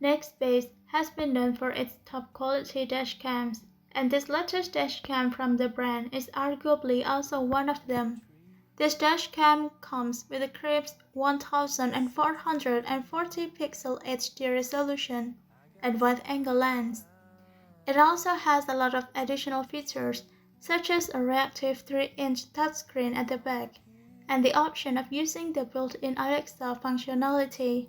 Nextbase has been known for its top-quality dashcams, and this latest dashcam from the brand is arguably also one of them. This dashcam comes with a crisp 1440 pixel HD resolution and wide-angle lens. It also has a lot of additional features, such as a reactive 3-inch touchscreen at the back, and the option of using the built-in Alexa functionality.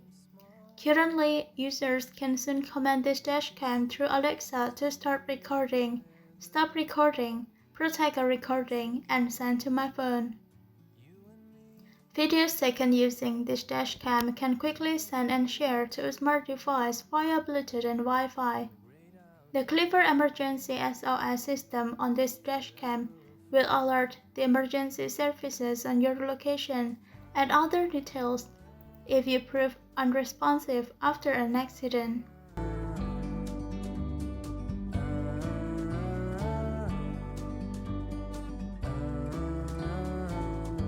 Currently, users can soon command this dashcam through Alexa to start recording, stop recording, protect a recording, and send to my phone. Videos taken using this dashcam can quickly send and share to a smart device via Bluetooth and Wi-Fi. The clever Emergency SOS system on this dashcam will alert the emergency services on your location and other details if you prove unresponsive after an accident.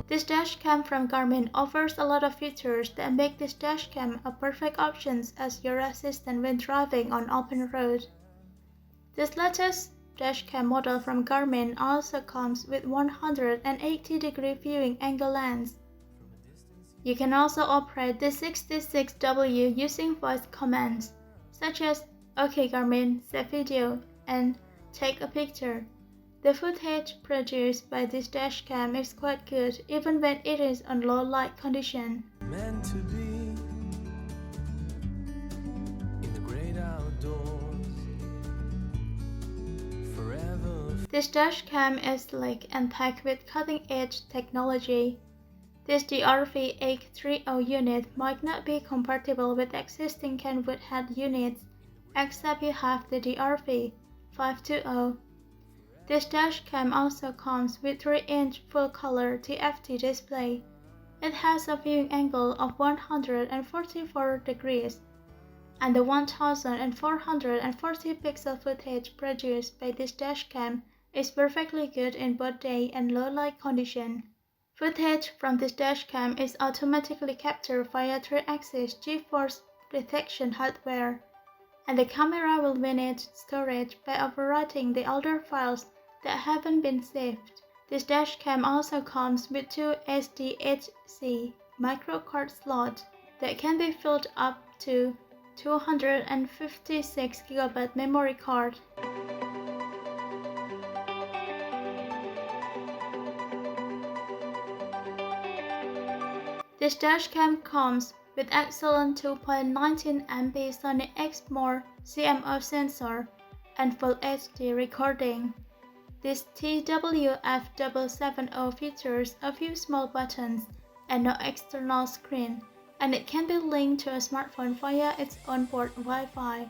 This dashcam from Garmin offers a lot of features that make this dashcam a perfect option as your assistant when driving on open road. This latest dashcam model from Garmin also comes with 180-degree viewing angle lens. You can also operate the 66W using voice commands, such as "OK Garmin, save video," and "take a picture." The footage produced by this dashcam is quite good even when it is on low light condition. Meant to be in the great outdoors forever. This dashcam is slick and packed with cutting-edge technology. This DRV-830 unit might not be compatible with existing Kenwood head units, except you have the DRV-520. This dashcam also comes with 3-inch full-color TFT display. It has a viewing angle of 144 degrees, and the 1440 pixel footage produced by this dashcam is perfectly good in both day and low light condition. Footage from this dashcam is automatically captured via 3-axis G-force detection hardware, and the camera will manage storage by overwriting the older files that haven't been saved. This dashcam also comes with 2 SDHC microcard slots that can be filled up to 256GB memory card. This dashcam comes with excellent 2.19MP Sony Exmor CMO sensor and Full HD recording. This TWF770 features a few small buttons and no external screen, and it can be linked to a smartphone via its onboard Wi-Fi.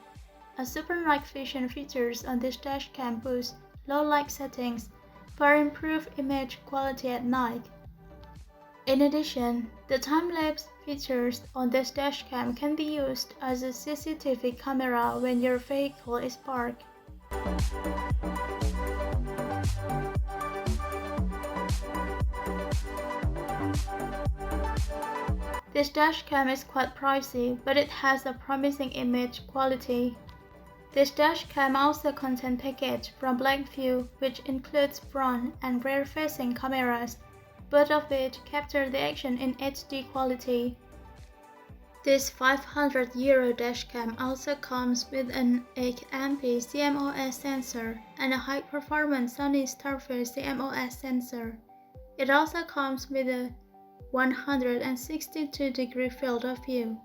A super night vision features on this dashcam boost low light settings for improved image quality at night. In addition, the time-lapse features on this dashcam can be used as a CCTV camera when your vehicle is parked. This dashcam is quite pricey, but it has a promising image quality. This dashcam also contains package from Blackview, which includes front and rear-facing cameras, both of which capture the action in HD quality. This €500 dashcam also comes with an 8MP CMOS sensor and a high-performance Sony Starface CMOS sensor. It also comes with a 162-degree field of view.